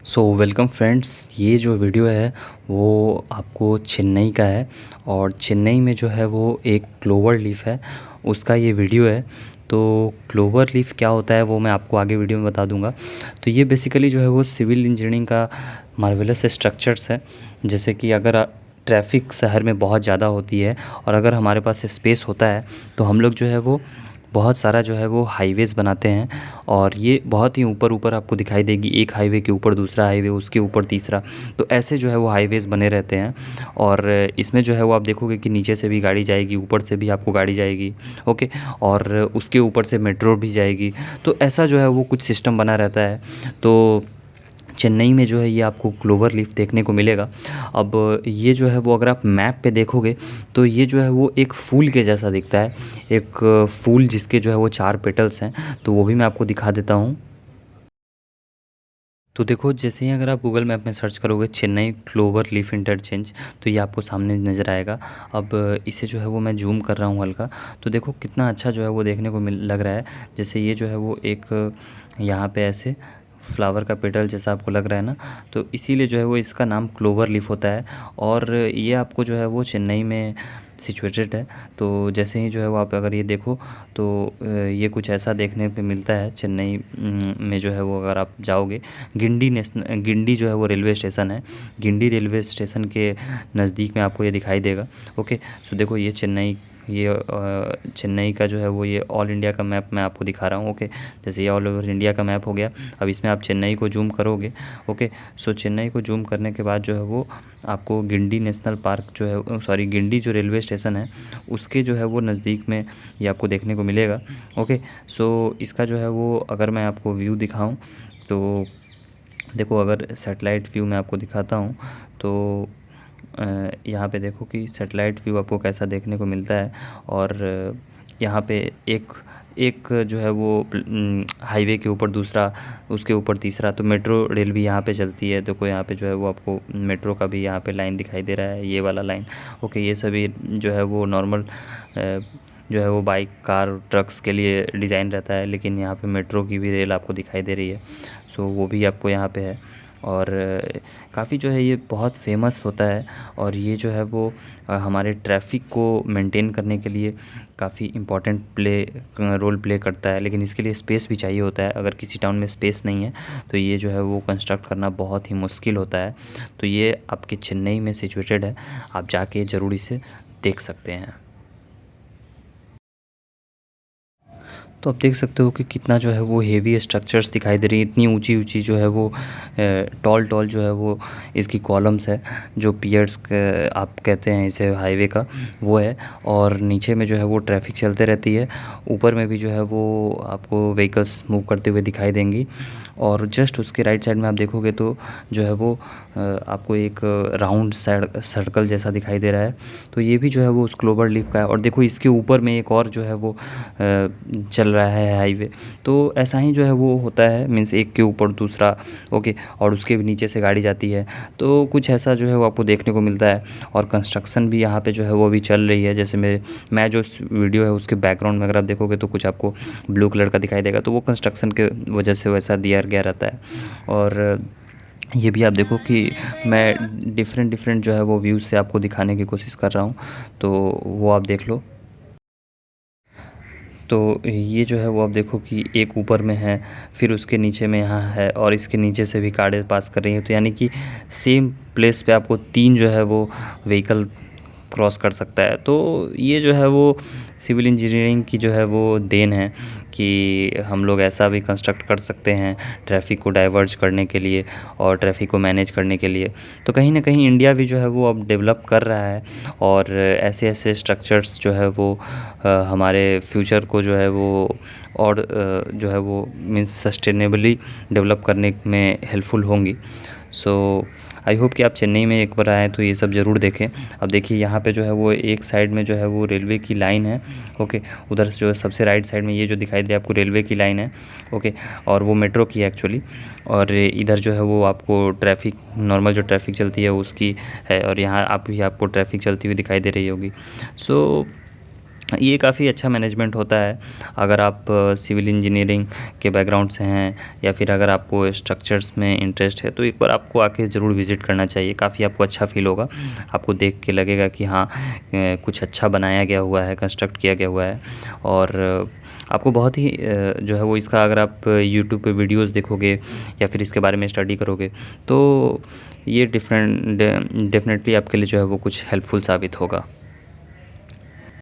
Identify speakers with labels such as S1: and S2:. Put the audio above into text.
S1: So welcome friends, ये जो video है वो आपको चेन्नई का है। और चेन्नई में जो है वो एक क्लोवर लीफ है, उसका ये वीडियो है। तो क्लोवर लीफ क्या होता है वो मैं आपको आगे वीडियो में बता दूंगा। तो ये बेसिकली जो है वो सिविल इंजीनियरिंग का मार्वेलस स्ट्रक्चर्स है। जैसे कि अगर ट्रैफिक शहर में बहुत ज़्यादा होती है और अगर हमारे पास स्पेस होता है तो हम लोग जो है वो बहुत सारा जो है वो हाईवेज़ बनाते हैं। और ये बहुत ही ऊपर ऊपर आपको दिखाई देगी, एक हाईवे के ऊपर दूसरा हाईवे, उसके ऊपर तीसरा। तो ऐसे जो है वो हाईवेज़ बने रहते हैं। और इसमें जो है वो आप देखोगे कि नीचे से भी गाड़ी जाएगी, ऊपर से भी आपको गाड़ी जाएगी। ओके। और उसके ऊपर से मेट्रो भी जाएगी। तो ऐसा जो है वो कुछ सिस्टम बना रहता है। तो चेन्नई में जो है ये आपको क्लोवर लीफ देखने को मिलेगा। अब ये जो है वो अगर आप मैप पे देखोगे तो ये जो है वो एक फूल के जैसा दिखता है। एक फूल जिसके जो है वो 4 पेटल्स हैं। तो वो भी मैं आपको दिखा देता हूँ। तो देखो, जैसे ही अगर आप गूगल मैप में सर्च करोगे चेन्नई क्लोवर लीफ इंटरचेंज, तो ये आपको सामने नज़र आएगा। अब इसे जो है वो मैं जूम कर रहा हूँ हल्का। तो देखो कितना अच्छा जो है वो देखने को मिल लग रहा है। जैसे ये जो है वो एक यहाँ पे ऐसे फ्लावर का पेटल जैसा आपको लग रहा है ना। तो इसीलिए जो है वो इसका नाम क्लोवर लीफ होता है। और ये आपको जो है वो चेन्नई में सिचुएटेड है। तो जैसे ही जो है वो आप अगर ये देखो तो ये कुछ ऐसा देखने पे मिलता है चेन्नई में जो है वो अगर आप जाओगे। गिंडी जो है वो रेलवे स्टेशन है। गिंडी रेलवे स्टेशन के नज़दीक में आपको ये दिखाई देगा। ओके। सो देखो ये चेन्नई का जो है वो ये ऑल इंडिया का मैप मैं आपको दिखा रहा हूँ। ओके। जैसे ये ऑल ओवर इंडिया का मैप हो गया। अब इसमें आप चेन्नई को जूम करोगे। ओके। सो चेन्नई को जूम करने के बाद जो है वो आपको गिंडी नेशनल पार्क जो है, सॉरी, गिंडी जो रेलवे स्टेशन है उसके जो है वो नज़दीक में ये आपको देखने को मिलेगा। ओके। सो इसका जो है वो अगर मैं आपको व्यू दिखाऊं तो देखो, अगर सैटेलाइट व्यू मैं आपको दिखाता हूँ तो यहाँ पे देखो कि सैटेलाइट व्यू आपको कैसा देखने को मिलता है। और यहाँ पे एक एक जो है वो हाईवे के ऊपर दूसरा, उसके ऊपर तीसरा। तो मेट्रो रेल भी यहाँ पे चलती है। देखो यहाँ पे जो है वो आपको मेट्रो का भी यहाँ पे लाइन दिखाई दे रहा है, ये वाला लाइन। ओके। ये सभी जो है वो नॉर्मल जो है वो बाइक, कार, ट्रक्स के लिए डिज़ाइन रहता है, लेकिन यहाँ पे मेट्रो की भी रेल आपको दिखाई दे रही है। सो वो भी आपको यहाँ पे है। और काफ़ी जो है ये बहुत फेमस होता है। और ये जो है वो हमारे ट्रैफिक को मेंटेन करने के लिए काफ़ी इम्पोर्टेंट रोल प्ले करता है। लेकिन इसके लिए स्पेस भी चाहिए होता है। अगर किसी टाउन में स्पेस नहीं है तो ये जो है वो कंस्ट्रक्ट करना बहुत ही मुश्किल होता है। तो ये आपके चेन्नई में सिचुएटेड है, आप जाके ज़रूर इसे देख सकते हैं। तो आप देख सकते हो कि कितना जो है वो हेवी स्ट्रक्चर्स दिखाई दे रही है। इतनी ऊंची ऊंची जो है वो टॉल टॉल जो है वो इसकी कॉलम्स है, जो पियर्स आप कहते हैं इसे हाईवे का, वो है। और नीचे में जो है वो ट्रैफिक चलते रहती है। ऊपर में भी जो है वो आपको व्हीकल्स मूव करते हुए दिखाई देंगी। और जस्ट उसके राइट साइड में आप देखोगे तो जो है वो आपको एक राउंड सर्कल जैसा दिखाई दे रहा है। तो ये भी जो है वो उस क्लोवर लीफ का है। और देखो इसके ऊपर में एक और जो है वो चल रहा है हाईवे। तो ऐसा ही जो है वो होता है, मीन्स एक के ऊपर दूसरा। ओके। और उसके भी नीचे से गाड़ी जाती है। तो कुछ ऐसा जो है वो आपको देखने को मिलता है। और कंस्ट्रक्शन भी यहाँ पे जो है वो भी चल रही है। जैसे मैं जो वीडियो है उसके बैकग्राउंड में अगर आप देखोगे तो कुछ आपको ब्लू कलर का दिखाई देगा। तो वो कंस्ट्रक्शन के वजह से वैसा दिया गया रहता है। और ये भी आप देखो कि मैं डिफरेंट डिफरेंट जो है वो व्यूज़ से आपको दिखाने की कोशिश कर रहा हूँ। तो वो आप देख लो। तो ये जो है वो आप देखो कि एक ऊपर में है, फिर उसके नीचे में यहाँ है, और इसके नीचे से भी कारें पास कर रही हैं। तो यानी कि सेम प्लेस पे आपको 3 जो है वो व्हीकल क्रॉस कर सकता है। तो ये जो है वो सिविल इंजीनियरिंग की जो है वो देन है कि हम लोग ऐसा भी कंस्ट्रक्ट कर सकते हैं ट्रैफ़िक को डाइवर्ज करने के लिए और ट्रैफ़िक को मैनेज करने के लिए। तो कहीं न कहीं इंडिया भी जो है वो अब डेवलप कर रहा है। और ऐसे-ऐसे स्ट्रक्चर्स जो है वो हमारे फ्यूचर को जो है वो और जो है वो मीन्स सस्टेनेबली डेवलप करने में हेल्पफुल होंगी। सो आई होप कि आप चेन्नई में एक बार आएँ तो ये सब ज़रूर देखें। अब देखिए यहाँ पे जो है वो एक साइड में जो है वो रेलवे की लाइन है। ओके। उधर से जो है सबसे राइट साइड में ये जो दिखाई दे आपको रेलवे की लाइन है। ओके। और वो मेट्रो की है एक्चुअली। और इधर जो है वो आपको ट्रैफिक, नॉर्मल जो ट्रैफिक चलती है उसकी है। और यहाँ आप भी आपको ट्रैफिक चलती हुई दिखाई दे रही होगी। सो ये काफ़ी अच्छा मैनेजमेंट होता है अगर आप सिविल इंजीनियरिंग के बैकग्राउंड से हैं या फिर अगर आपको स्ट्रक्चर्स में इंटरेस्ट है तो एक बार आपको आके ज़रूर विज़िट करना चाहिए। काफ़ी आपको अच्छा फ़ील होगा, आपको देख के लगेगा कि हाँ कुछ अच्छा बनाया गया हुआ है, कंस्ट्रक्ट किया गया हुआ है। और आपको बहुत ही जो है वो इसका अगर आप यूट्यूब पे वीडियोस देखोगे या फिर इसके बारे में स्टडी करोगे तो ये डेफिनेटली आपके लिए जो है वो कुछ हेल्पफुल साबित होगा।